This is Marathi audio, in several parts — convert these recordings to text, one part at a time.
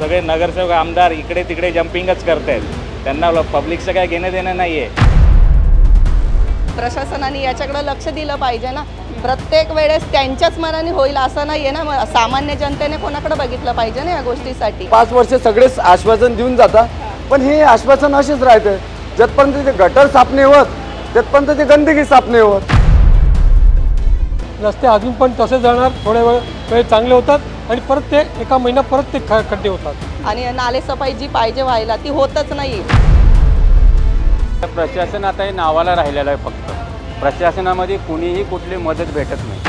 सगळे नगरसेवक आमदार इकडे तिकडे जम्पिंगच करतायत, त्यांना पब्लिकचं काय घेणं देणं नाही आहे। प्रशासनाने याच्याकडे लक्ष दिलं पाहिजे ना। प्रत्येक वेळेस त्यांच्याच मनाने होईल असं नाहीये ना, सामान्य जनतेने कोणाकडे बघितलं पाहिजे ना या गोष्टीसाठी। 5 वर्ष सगळेच आश्वासन देऊन जातात, पण हे आश्वासन असेच राहते। जतपर्यंत ते गटर साफ नाही होत तिथपर्यंत ते गंदगी साफ नाही होत। रस्ते अजून पण तसे जाणार, थोडे वेळ चांगले होतात आणि परत ते एका महिन्यात परत ते खड्डे होतात आणि नाले सफाई जी पाहिजे व्हायला ती होतच नाही। प्रशासन आता हे नावाला राहिलेलं आहे, फक्त प्रशासनामध्ये कुणीही कुठली मदत भेटत नाही।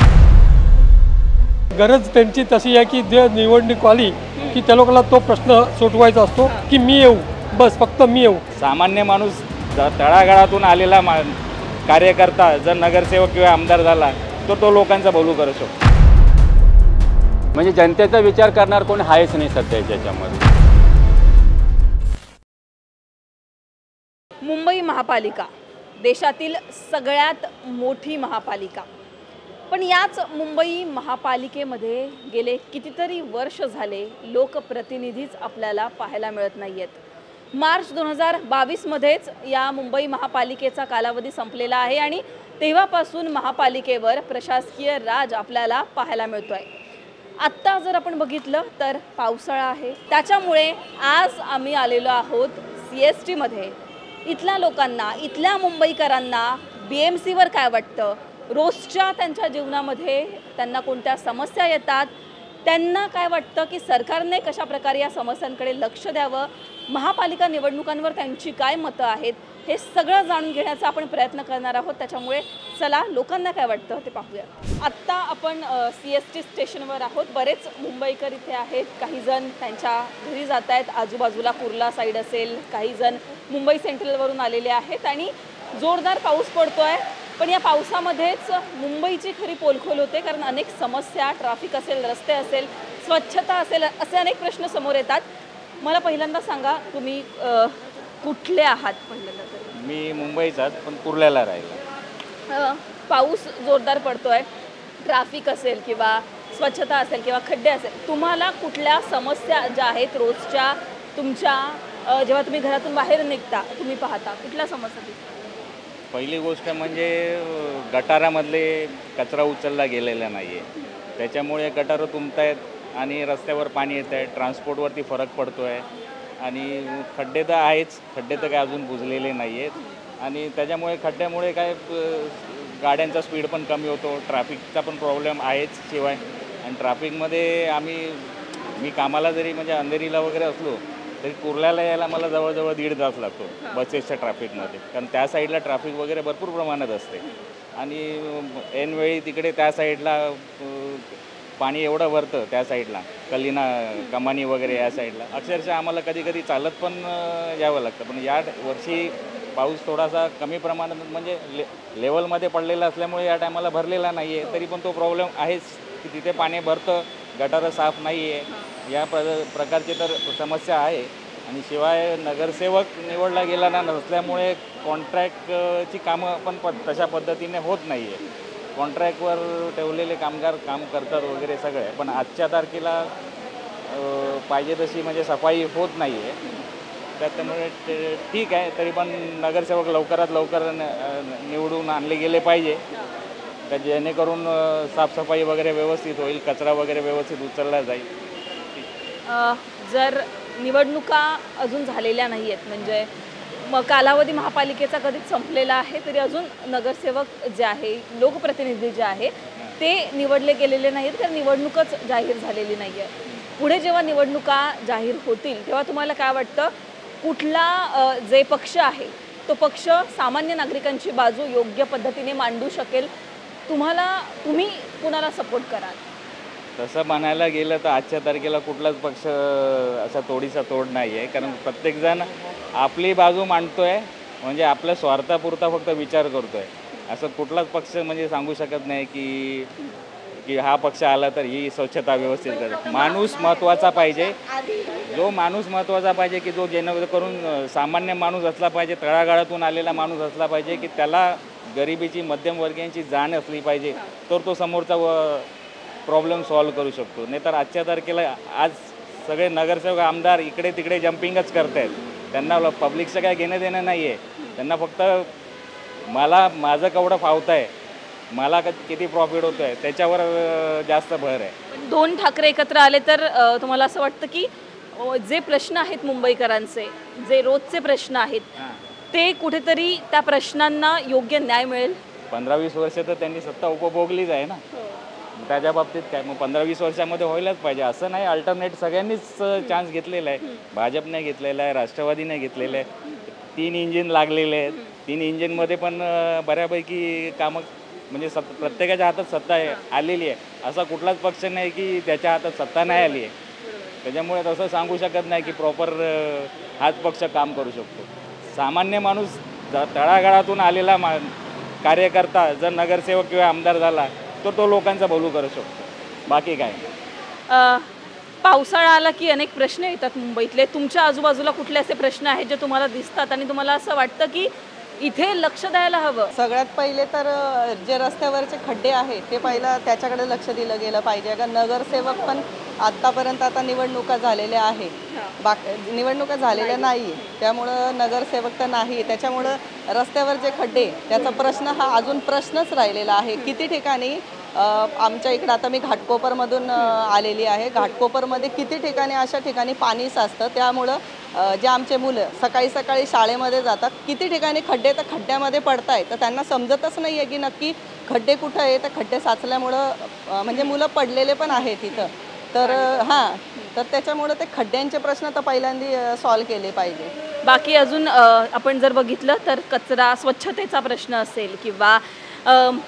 गरज त्यांची तशी आहे की जे निवडणूक आली की त्या लोकांना तो प्रश्न सोडवायचा असतो की मी येऊ, बस फक्त मी येऊ। सामान्य माणूस तळागाळातून आलेला कार्यकर्ता जर नगरसेवक किंवा आमदार झाला तर तो लोकांचा बोलू करू शकतो। म्हणजे जनतेचा विचार करणार कोणी आहेच नाही सध्या याच्यामध्ये। मुंबई महापालिका देशातील सगळ्यात मोठी महापालिका, पण याच मुंबई महापालिकेमध्ये गेले कितीतरी वर्ष झाले लोकप्रतिनिधीच आपल्याला पाहायला मिळत नाहीयेत। मार्च 2022 मध्येच या मुंबई महापालिकेचा कालावधी संपलेला आहे आणि तेव्हापासून महापालिकेवर प्रशासकीय राज आपल्याला पाहायला मिळतोय। आत्ता जर आपण बघितलं तर पावसाळा आहे, त्याच्यामुळे आज आम्ही आलेलो आहोत CST मध्ये। इथल्या लोकांना, इथल्या मुंबईकरांना BMCवर काय वाटतं, रोजच्या त्यांच्या जीवनामध्ये त्यांना कोणत्या समस्या येतात, त्यांना काय वाटतं की सरकारने कशा प्रकारे या समस्यांकडे लक्ष द्यावं, महापालिका निवडणुकांवर त्यांची काय मतं आहेत, हे सगळं जाणून घेण्याचा आपण प्रयत्न करणार आहोत। त्याच्यामुळे चला लोकांना काय वाटतं ते पाहूया। आत्ता आपण CST स्टेशनवर आहोत। बरेच मुंबईकर इथे आहेत, काही जण त्यांच्या घरी जात आहेत, आजूबाजूला कुर्ला साईड असेल, काही जण मुंबई सेंट्रलवरून आलेले आहेत आणि जोरदार पाऊस पडतोय। पण या पावसामध्येच मुंबईची खरी पोलखोल होते, कारण अनेक समस्या, ट्रॅफिक असेल, रस्ते असेल, स्वच्छता असेल, असे अनेक प्रश्न समोर येतात। मला पहिल्यांदा सांगा, तुम्ही कुठले आहात? पहिल्यांदा तर मी मुंबईचाच, पण कुर्ल्याला राहिला। पाऊस जोरदार पडतोय, ट्रॅफिक असेल किंवा स्वच्छता असेल किंवा खड्डे असेल, तुम्हाला कुठल्या समस्या ज्या आहेत रोजच्या तुमच्या जेव्हा तुम्ही घरातून बाहेर निघता तुम्ही पाहता, कुठल्या समस्या दिसतात? पहिली गोष्ट म्हणजे गटारामधले कचरा उचलला गेलेला नाही आहे, त्याच्यामुळे गटारं तुंबत आहेत आणि रस्त्यावर पाणी येत आहे, ट्रान्सपोर्टवरती फरक पडतो आहे आणि खड्डे तर आहेच, खड्डे तर काय अजून बुजलेले नाही आहेत आणि त्याच्यामुळे खड्ड्यामुळे काय गाड्यांचा स्पीड पण कमी होतो, ट्रॅफिकचा पण प्रॉब्लेम आहेच। शिवाय आणि ट्रॅफिकमध्ये मी कामाला जरी म्हणजे अंधेरीला वगैरे असलो तरी कुर्ल्याला यायला मला जवळजवळ 1.5 तास लागतो बसेसच्या ट्रॅफिकमध्ये, कारण त्या साईडला ट्रॅफिक वगैरे भरपूर प्रमाणात असते आणि ऐनवेळी तिकडे त्या साईडला पाणी एवढं भरतं, त्या साईडला कलिना कमानी वगैरे या साईडला अक्षरशः आम्हाला कधी कधी चालत पण यावं लागतं। पण या वर्षी पाऊस थोडासा कमी प्रमाणात म्हणजे लेवलमध्ये पडलेला असल्यामुळे या टायमाला भरलेला नाही आहे, तरी पण तो प्रॉब्लेम आहेच की तिथे पाणी भरतं, गटारं साफ नाही आहे, या प्रकारची तर समस्या आहे। आणि शिवाय नगरसेवक निवडला गेला नसल्यामुळे कॉन्ट्रॅक्टची कामं पण तशा पद्धतीने होत नाही आहे, कॉन्ट्रॅक्टवर ठेवलेले कामगार काम करतात वगैरे सगळे, पण आजच्या तारखेला पाहिजे तशी म्हणजे सफाई होत नाही आहे। त्याच्यामुळे ठीक आहे, तरी पण नगरसेवक लवकरात लवकर निवडून आणले गेले पाहिजे, का जेणेकरून साफसफाई वगैरे व्यवस्थित होईल, कचरा वगैरे व्यवस्थित उचलला जाईल। जर निवडणुका अजून झालेल्या नाही आहेत, म्हणजे कालावधी महापालिकेचा कधीच संपलेला आहे, तरी अजून नगरसेवक जे आहे, लोकप्रतिनिधी जे आहे ते निवडले गेलेले नाहीत, कारण निवडणूकच जाहीर झालेली नाही आहे। पुढे जेव्हा निवडणुका जाहीर होतील तेव्हा तुम्हाला काय वाटतं, कुठला जे पक्ष आहे तो पक्ष सामान्य नागरिकांची बाजू योग्य पद्धतीने मांडू शकेल, तुम्ही कुणाला सपोर्ट कराल? तसं म्हणायला गेलं तर आजच्या तारखेला कुठलाच पक्ष असा तोडीचा तोड नाही आहे, कारण प्रत्येकजण आपली बाजू मांडतो आहे, म्हणजे आपल्या स्वार्थापुरता फक्त विचार करतो आहे। असं कुठलाच पक्ष म्हणजे सांगू शकत नाही की हा पक्ष आला तर ही स्वच्छता व्यवस्थित करतो। माणूस महत्त्वाचा पाहिजे, जो माणूस महत्त्वाचा पाहिजे की जो जेणेकरून सामान्य माणूस असला पाहिजे, तळागाळातून आलेला माणूस असला पाहिजे, की त्याला गरिबीची मध्यमवर्गीयांची जाण असली पाहिजे, तर तो समोरचा प्रॉब्लेम सॉल्व्ह करू शकतो। नाही तर आजच्या तारखेला आज सगळे नगरसेवक आमदार इकडे तिकडे जम्पिंगच करत आहेत. त्यांना पब्लिकचं काय घेणं देणं नाही आहे. त्यांना फक्त मला माझं केवढं फावतं आहे, मला किती प्रॉफिट होतो आहे त्याच्यावर जास्त भर आहे. पण 2 ठाकरे एकत्र आले तर तुम्हाला असं वाटतं की जे प्रश्न आहेत मुंबईकरांचे, जे रोजचे प्रश्न आहेत, ते कुठेतरी त्या प्रश्नांना योग्य न्याय मिळेल? 15-20 वर्ष तर त्यांनी सत्ता उपभोगलीच आहे ना. त्याच्या बाबतीत काय मग 15-20 वर्षामध्ये व्हायलाच पाहिजे असं नाही. अल्टरनेट सगळ्यांनीच चान्स घेतलेला आहे. भाजपने घेतलेला आहे, राष्ट्रवादीने घेतलेलं आहे. 3 इंजिन लागलेले आहेत. 3 इंजिनमध्ये पण बऱ्यापैकी कामं म्हणजे प्रत्येकाच्या हातात सत्ता आलेली आहे. असा कुठलाच पक्ष नाही की त्याच्या हातात सत्ता नाही आली आहे. त्याच्यामुळे तसं सांगू शकत नाही की प्रॉपर हाच पक्ष काम करू शकतो. सामान्य माणूस तळागाळातून आलेला कार्यकर्ता जर नगरसेवक किंवा आमदार झाला तर तो लोकांचा भलू करू शकतो. बाकी काय. पावसाळा आला की अनेक प्रश्न येतात मुंबईतले. तुमच्या आजूबाजूला कुठले असे प्रश्न आहेत जे तुम्हाला दिसतात आणि तुम्हाला असं वाटतं की इथे लक्ष द्यायला हवं? सगळ्यात पहिले तर जे रस्त्यावरचे खड्डे आहेत ते पहिलं त्याच्याकडे लक्ष दिलं गेलं पाहिजे. का नगरसेवक पण आत्तापर्यंत आता निवडणुका झालेल्या आहे, निवडणुका झालेल्या नाही, त्यामुळं नगरसेवक तर नाही. त्याच्यामुळं रस्त्यावर जे खड्डे त्याचा प्रश्न हा अजून प्रश्नच राहिलेला आहे. किती ठिकाणी आमच्या इकडं आता मी घाटकोपरमधून आलेली आहे. घाटकोपरमध्ये किती ठिकाणी अशा ठिकाणी पाणी साचतं, त्यामुळं जे आमचे मुलं सकाळी सकाळी शाळेमध्ये जातात, किती ठिकाणी खड्डे तर खड्ड्यामध्ये पडत आहेत. तर त्यांना समजतच नाही आहे की नक्की खड्डे कुठं आहे. तर खड्डे साचल्यामुळं म्हणजे मुलं पडलेले पण आहेत तिथं. तर तर त्याच्यामुळं ते खड्ड्यांचे प्रश्न तर पहिल्यांदा सॉल्व केले पाहिजे. बाकी अजून आपण जर बघितलं तर कचरा, स्वच्छतेचा प्रश्न असेल किंवा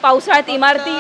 पावसाळ्यात इमारती.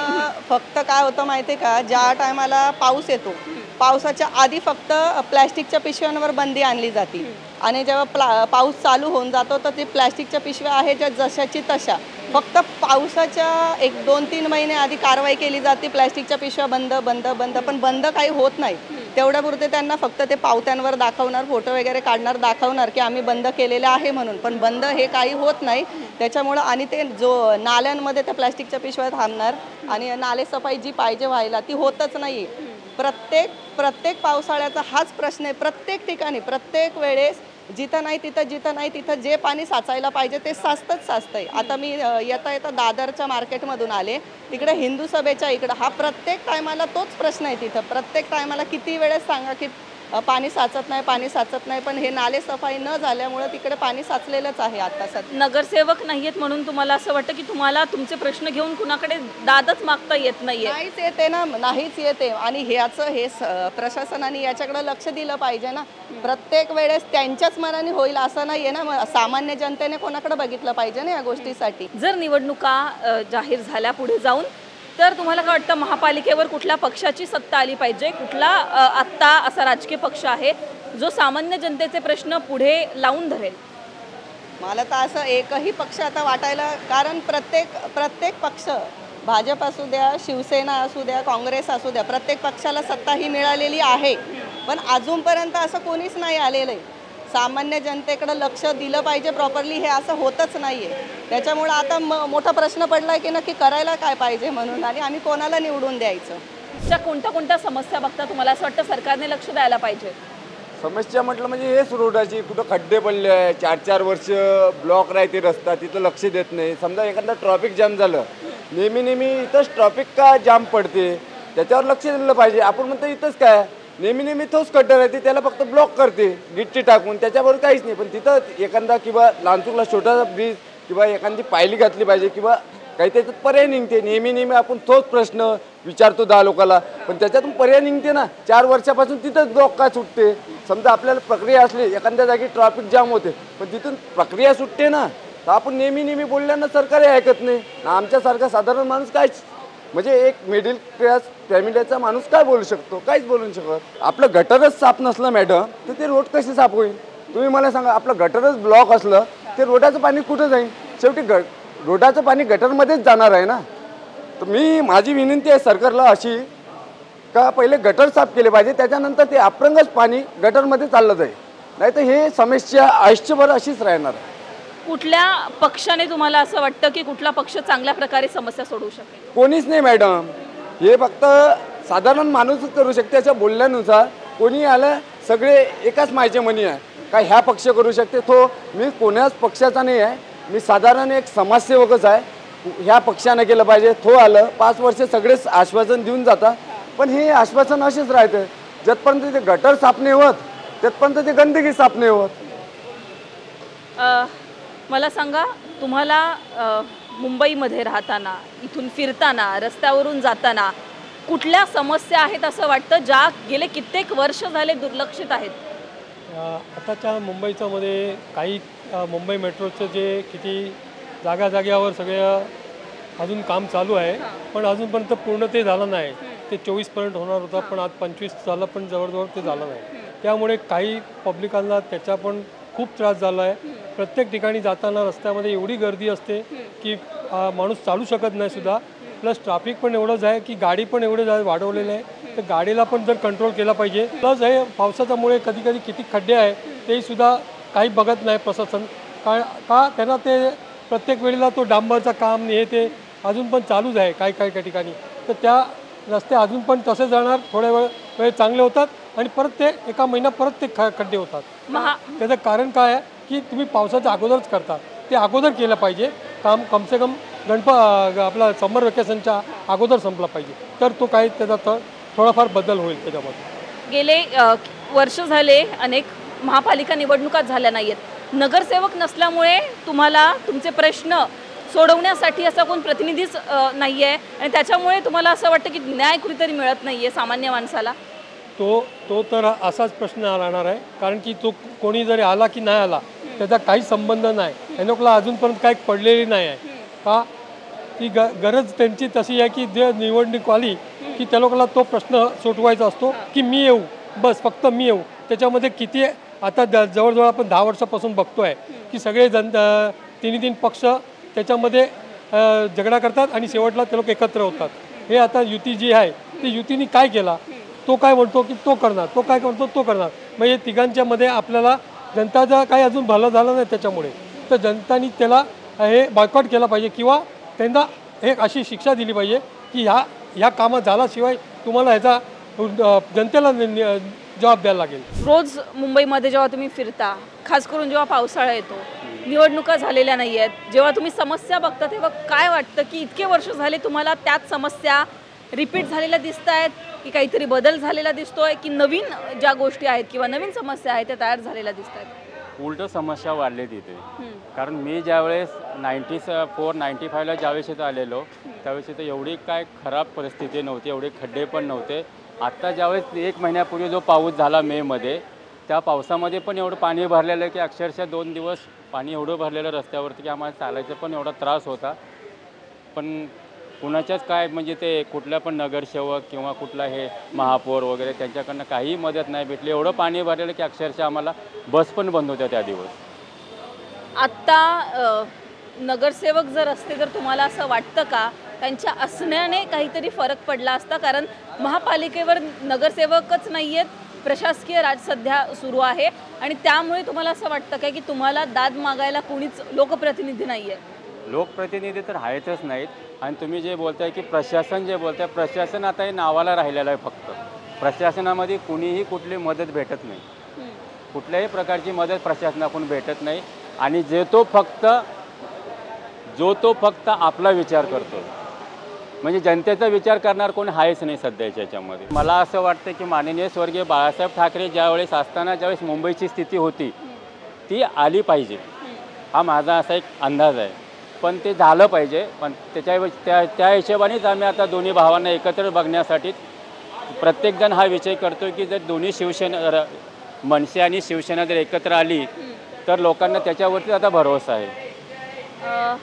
फक्त काय होतं माहिती आहे का, ज्या टायमाला पाऊस येतो पावसाच्या आधी फक्त प्लॅस्टिकच्या पिशव्यांवर बंदी आणली जाते आणि जेव्हा पाऊस चालू होऊन जातो तर ती प्लॅस्टिकच्या पिशव्या आहेत ज्या जशाची तशा फक्त पावसाच्या 1-2-3 महिने आधी कारवाई केली जाते. प्लॅस्टिकच्या पिशव्या बंद बंद बंद, पण बंद काही होत नाही. तेवढ्यापुरते त्यांना फक्त ते पावत्यांवर दाखवणार, फोटो वगैरे काढणार, दाखवणार की आम्ही बंद केलेलं आहे म्हणून, पण बंद हे काही होत नाही. त्याच्यामुळं आणि ते जो नाल्यांमध्ये त्या प्लॅस्टिकच्या पिशव्या थांबणार आणि नालेसफाई जी पाहिजे व्हायला ती होतच नाही. प्रत्येक पावसाळ्याचा हाच प्रश्न आहे. प्रत्येक ठिकाणी प्रत्येक वेळेस जिथं नाही तिथं जे पाणी साचायला पाहिजे ते साचतंय. आता मी येता दादरच्या मार्केटमधून आले, तिकडे हिंदू सभेच्या इकडं हा प्रत्येक टायमाला तोच प्रश्न आहे. तिथं प्रत्येक टायमाला किती वेळेस सांगा की पाणी साचत नाही, पण हे नाले सफाई न झाल्यामुळे तिकडे पाणी साचलेलंच आहे. आता सध्या नगरसेवक नाही आहेत म्हणून तुम्हाला असं वाटतं की तुम्हाला तुमचे प्रश्न घेऊन कुणाकडे दादच मागता येत नाहीये? नाहीच येते आणि हे प्रशासनाने याच्याकडे लक्ष दिलं पाहिजे ना. प्रत्येक वेळेस त्यांच्याच मनाने होईल असं नाहीये ना. सामान्य जनतेने कोणाकडे बघितलं पाहिजे ना या गोष्टीसाठी. जर निवडणुका जाहीर झाल्या पुढे जाऊन तर तुम्हाला काय वाटतं, महापालिकेवर कुठल्या पक्षाची सत्ता आली पाहिजे? कुठला आत्ता असा राजकीय पक्ष आहे जो सामान्य जनतेचे प्रश्न पुढे लावून धरेल? मला तर असं एकही पक्ष आता वाटायला, कारण प्रत्येक पक्ष, भाजप असू द्या, शिवसेना असू द्या, काँग्रेस असू द्या, प्रत्येक पक्षाला सत्ता ही मिळालेली आहे, पण अजूनपर्यंत असं कोणीच नाही आलेलं आहे. सामान्य जनतेकडे लक्ष दिलं पाहिजे प्रॉपरली, हे असं होतच नाही आहे. त्याच्यामुळं आता मोठा प्रश्न पडला आहे की नक्की करायला काय पाहिजे म्हणून आणि आम्ही कोणाला निवडून द्यायचं. अशा कोणत्या समस्या बघता तुम्हाला असं वाटतं सरकारने लक्ष द्यायला पाहिजे? समस्या म्हटलं म्हणजे हेच रोडाची, कुठं खड्डे पडले आहे, 4-4 वर्ष ब्लॉक राहते रस्ता, तिथं लक्ष देत नाही. समजा एखादा ट्रॉफिक जाम झालं, नेहमी इथंच ट्रॉफिक का जाम पडते त्याच्यावर लक्ष दिलं पाहिजे. आपण म्हणतो इथंच काय नेहमी तोच खड्डा राहते, त्याला फक्त ब्लॉक करते गिट्टी टाकून, त्याच्याबरोबर काहीच नाही. पण तिथं एखादा किंवा लांचूरला छोटा ब्रिज किंवा एखादी पायली घातली पाहिजे किंवा काही त्याच्यात पर्याय निघते. नेहमी आपण तोच प्रश्न विचारतो 10 लोकांना, पण त्याच्यातून पर्याय निघते ना. 4 वर्षापासून तिथंच ब्लॉक का सुटते? समजा आपल्याला प्रक्रिया असली, एखाद्या जागी ट्रॅफिक जाम होते, पण तिथून प्रक्रिया सुटते ना. तर आपण नेहमी बोलल्यानं सरकारही ऐकत नाही. आमच्यासारखा साधारण माणूस काय म्हणजे एक मिडल क्लास फॅमिलीचा माणूस काय बोलू शकतो? काहीच बोलू शकत. आपलं गटरच साफ नसलं मॅडम तर ते रोड कसे साफ होईल? तुम्ही मला सांगा. आपलं गटरच ब्लॉक असलं ते रोडाचं पाणी कुठं जाईल? शेवटी रोडाचं पाणी गटरमध्येच जाणार आहे ना. तर माझी विनंती आहे सरकारला अशी का पहिले गटर साफ केले पाहिजे, त्याच्यानंतर ते अप्रंगच पाणी गटरमध्ये चाललं जाईल. नाही तर हे समस्या आयुष्यभर अशीच राहणार. कुठल्या पक्षाने तुम्हाला असं वाटतं की कुठला पक्ष चांगल्या प्रकारे समस्या सोडवू शकेल? कोणीच नाही मॅडम. हे फक्त साधारण माणूसच करू शकते. अशा बोलल्यानुसार कोणी आलं सगळे एकाच मायचे मनी आहे का ह्या पक्ष करू शकते तो मी कोणाच पक्षाचा नाही आहे, मी साधारण एक समाजसेवकच आहे. ह्या पक्षानं केलं पाहिजे तो आलं 5 वर्ष सगळेच आश्वासन देऊन जातात, पण हे आश्वासन असेच राहतं. जतपर्यंत ते गटर साफ नाही होत तिथपर्यंत ते गंदगी साफ नाही होत. मला सांगा, तुम्हाला मुंबईमध्ये राहताना, इथून फिरताना, रस्त्यावरून जाताना कुठल्या समस्या आहेत असं वाटतं ज्या गेले कित्येक वर्ष झाले दुर्लक्षित आहेत? आताच्या मुंबईच्यामध्ये काही मुंबई मेट्रोचं जे किती जाग्यावर सगळं अजून काम चालू आहे, पण अजूनपर्यंत पूर्ण ते झालं नाही. ते 24पर्यंत होणार होता, पण आज 25 झालं, पण जवळजवळ ते झालं नाही. त्यामुळे काही पब्लिकांना त्याचा पण खूप त्रास झाला आहे. प्रत्येक ठिकाणी जाताना रस्त्यामध्ये एवढी गर्दी असते की माणूस चालू शकत नाही सुद्धा. प्लस ट्रॅफिक पण एवढंच आहे की गाडी पण एवढं वाढवलेलं आहे, तर गाडीला पण जर कंट्रोल केला पाहिजे. प्लस हे पावसाच्यामुळे कधी कधी किती खड्डे आहे तेही सुद्धा काही बघत नाही प्रशासन. का त्यांना ते प्रत्येक वेळेला तो डांबरचं काम हे ते अजून पण चालूच आहे काही ठिकाणी. तर त्या रस्ते अजून पण तसे जाणार, थोड्या वेळ चांगले होतात आणि परत ते एका महिना परत ते खड्डे होतात. त्याचं कारण काय आहे की तुम्ही पावसाच्या अगोदरच करता, ते अगोदर केलं पाहिजे काम. कमसे कम आपला समर वेकेशनच्या अगोदर संपला पाहिजे, तर तो काही त्याचा थोडाफार बदल होईल त्याच्यामध्ये. गेले वर्ष झाले अनेक महापालिका निवडणुका झाल्या नाहीत. नगरसेवक नसल्यामुळे तुम्हाला तुमचे प्रश्न सोडवण्यासाठी असा कोण प्रतिनिधीच नाही आहे आणि त्याच्यामुळे तुम्हाला असं वाटतं की न्याय कुठेतरी मिळत नाही आहे सामान्य माणसाला? तो तर असाच प्रश्न राहणार आहे, कारण की तो कोणी जरी आला की नाही आला त्याचा काही संबंध नाही. या लोकांना अजूनपर्यंत काही पडलेली नाही आहे. का ती गरज त्यांची तशी आहे की जे निवडणूक आली की त्या लोकांना तो प्रश्न सोडवायचा असतो की मी येऊ, बस फक्त मी येऊ. त्याच्यामध्ये किती आता जवळजवळ आपण 10 वर्षापासून बघतो आहे की सगळे तीन पक्ष त्याच्यामध्ये झगडा करतात आणि शेवटला ते लोक एकत्र होतात. हे आता युती जी आहे ती युतीने काय केला, तो काय म्हणतो की तो करणार, तो काय म्हणतो तो करणार. मग हे तिघांच्यामध्ये आपल्याला जनताचं काही अजून भलं झालं नाही त्याच्यामुळे. तर जनतानी त्याला हे बॉयकॉट केला पाहिजे किंवा त्यांना एक अशी शिक्षा दिली पाहिजे की ह्या कामात झाल्याशिवाय तुम्हाला ह्याचा जनतेला जबाब द्यायला लागेल. रोज मुंबईमध्ये जेव्हा तुम्ही फिरता, खास करून जेव्हा पावसाळा येतो, निवडणुका झालेल्या नाही आहेत, जेव्हा तुम्ही समस्या बघता तेव्हा काय वाटतं की इतके वर्ष झाले तुम्हाला त्याच समस्या रिपीट झालेल्या दिसत आहेत की काहीतरी बदल झालेला दिसतोय की नवीन ज्या गोष्टी आहेत किंवा नवीन समस्या आहेत त्या तयार झालेल्या दिसत आहेत? उलट समस्या वाढली तिथे. कारण मी ज्यावेळेस 94-95ला ज्यावेळेस इथं आलेलो त्यावेळेस इथं एवढी काय खराब परिस्थिती नव्हती, एवढे खड्डे पण नव्हते. आत्ता ज्यावेळेस 1 महिन्यापूर्वी जो पाऊस झाला मेमध्ये, त्या पावसामध्ये पण एवढं पाणी भरलेलं आहे की अक्षरशः 2 दिवस पाणी एवढं भरलेलं रस्त्यावरती की आम्हाला चालायचा पण एवढा त्रास होता. पण कुणाच्याच काय म्हणजे ते कुठल्या पण नगरसेवक किंवा कुठला हे महापौर वगैरे त्यांच्याकडनं काही मदत नाही भेटली. एवढं पाणी भरलेलं की अक्षरशः आम्हाला बस पण बंद होत्या त्या दिवस. आत्ता नगरसेवक जर असते तर तुम्हाला असं वाटतं का त्यांच्या असण्याने काहीतरी फरक पडला असता? कारण महापालिकेवर नगरसेवकच नाही आहेत, प्रशासकीय राज सध्या सुरू आहे आणि त्यामुळे तुम्हाला असं वाटतं काय की तुम्हाला दाद मागायला कोणीच लोकप्रतिनिधी नाही आहे? लोकप्रतिनिधी तर आहेतच नाहीत. आणि तुम्ही जे बोलताय की प्रशासन जे बोलताय, प्रशासन आता हे नावाला राहिलेलं आहे. फक्त प्रशासनामध्ये कुणीही कुठली मदत भेटत नाही, कुठल्याही प्रकारची मदत प्रशासनाकडून भेटत नाही. आणि जो तो फक्त आपला विचार करतो, म्हणजे जनतेचा विचार करणार कोणी आहेच नाही सध्याच्या याच्यामध्ये. मला असं वाटतं की माननीय स्वर्गीय बाळासाहेब ठाकरे ज्यावेळेस असताना ज्यावेळेस मुंबईची स्थिती होती ती आली पाहिजे, हा माझा असा एक अंदाज आहे. पण ते झालं पाहिजे. पण त्या हिशोबानेच आम्ही आता दोन्ही भावांना एकत्र बघण्यासाठी प्रत्येकजण हा विचार करतो की जर दोन्ही शिवसेना, मनसे आणि शिवसेना जर एकत्र आली तर लोकांना त्याच्यावरती आता भरोसा आहे.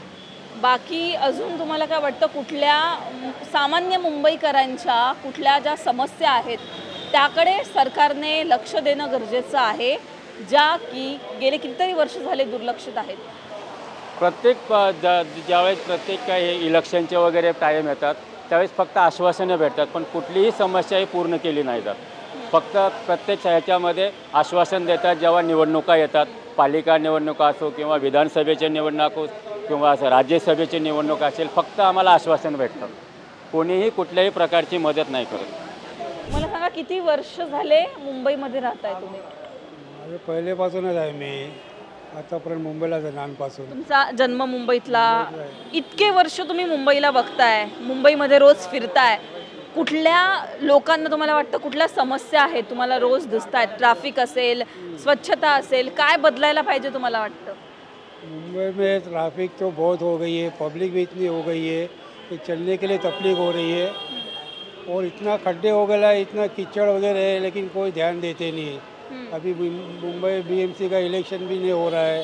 बाकी अजून तुम्हाला काय वाटतं कुठल्या सामान्य मुंबईकरांच्या कुठल्या ज्या समस्या आहेत त्याकडे सरकारने लक्ष देणं गरजेचं आहे, ज्या की गेले कितीतरी वर्ष झाले दुर्लक्षित आहेत? ज्यावेळेस प्रत्येक काही इलेक्शनचे वगैरे टाईम येतात त्यावेळेस फक्त आश्वासनं भेटतात, पण कुठलीही समस्या ही पूर्ण केली नाही जात. फक्त प्रत्येक ह्याच्यामध्ये आश्वासन देतात. जेव्हा निवडणुका येतात, पालिका निवडणुका असो किंवा विधानसभेचे निवडणूक किंवा असं राज्यसभेची निवडणूक असेल, फक्त आम्हाला आश्वासन भेटतात. कोणीही कुठल्याही प्रकारची मदत नाही करत. मला सांगा किती वर्ष झाले मुंबईमध्ये राहताय तुम्ही? माझं पहिलेपासूनच आहे. मी आतापर्यंत मुंबईलाच आहे लहानपासून. तुमचा जन्म मुंबईतला, इतके वर्ष तुम्ही मुंबईला बघताय, मुंबईमध्ये रोज फिरताय, कुठल्या लोकांना तुम्हाला वाटतं कुठल्या समस्या आहेत तुम्हाला रोज दिसत आहेत? ट्रॅफिक असेल, स्वच्छता असेल, काय बदलायला पाहिजे तुम्हाला वाटतं? मुंबई में ट्रैफिक तो बहुत हो गई है, पब्लिक भी इतनी हो गई है कि चलने के लिए तकलीफ हो रही है और इतना खड्डे हो गया है, इतना कीचड़ वगैरह है, लेकिन कोई ध्यान देते नहीं है। अभी मुंबई बीएमसी का इलेक्शन भी नहीं हो रहा है,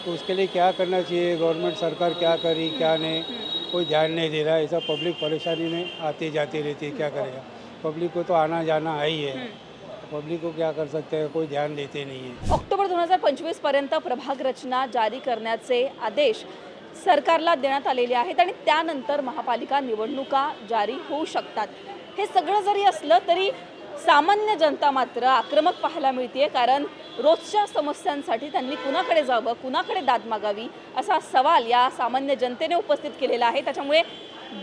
तो उसके लिए क्या करना चाहिए? गवर्नमेंट सरकार क्या करी क्या नहीं, कोई ध्यान नहीं दे रहा है। ऐसा पब्लिक परेशानी में आते जाते रहती है, क्या करेगा? पब्लिक को तो आना जाना है ही है, पब्लिक को क्या कर सकते हैं, कोई ध्यान देते नहीं है। ऑक्टोबर 2025 पर्यंत प्रभाग रचना जारी करण्याचे आदेश सरकारला देण्यात आलेले आहेत आणि त्यानंतर महापालिका निवडणुका जारी होऊ शकतात। हे सगळं जरी असलं तरी सामान्य जनता मात्र आक्रमक पाहायला मिळते, कारण रोजच्या समस्यांसाठी त्यांनी कुणाकडे जावं, कुणाकडे दाद मागावी असा सवाल या सामान्य जनतेने उपस्थित केलेला आहे। त्याच्यामुळे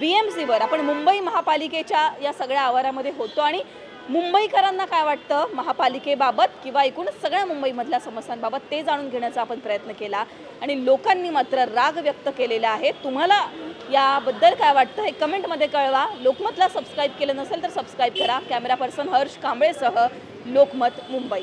BMCवर आपण मुंबई महापालिकेच्या या सगळ्या आवारामध्ये होतो आणि मुंबईकरांना काय वाटतं महापालिकेबाबत किंवा एकूणच सगळ्या मुंबईमधल्या समस्यांबाबत ते जाणून घेण्याचा आपण प्रयत्न केला आणि लोकांनी मात्र राग व्यक्त केलेला आहे। तुम्हाला याबद्दल काय वाटतं हे कमेंटमध्ये कळवा। लोकमतला सबस्क्राईब केलं नसेल तर सबस्क्राईब करा। कॅमेरा पर्सन हर्ष कांबळेसह लोकमत मुंबई।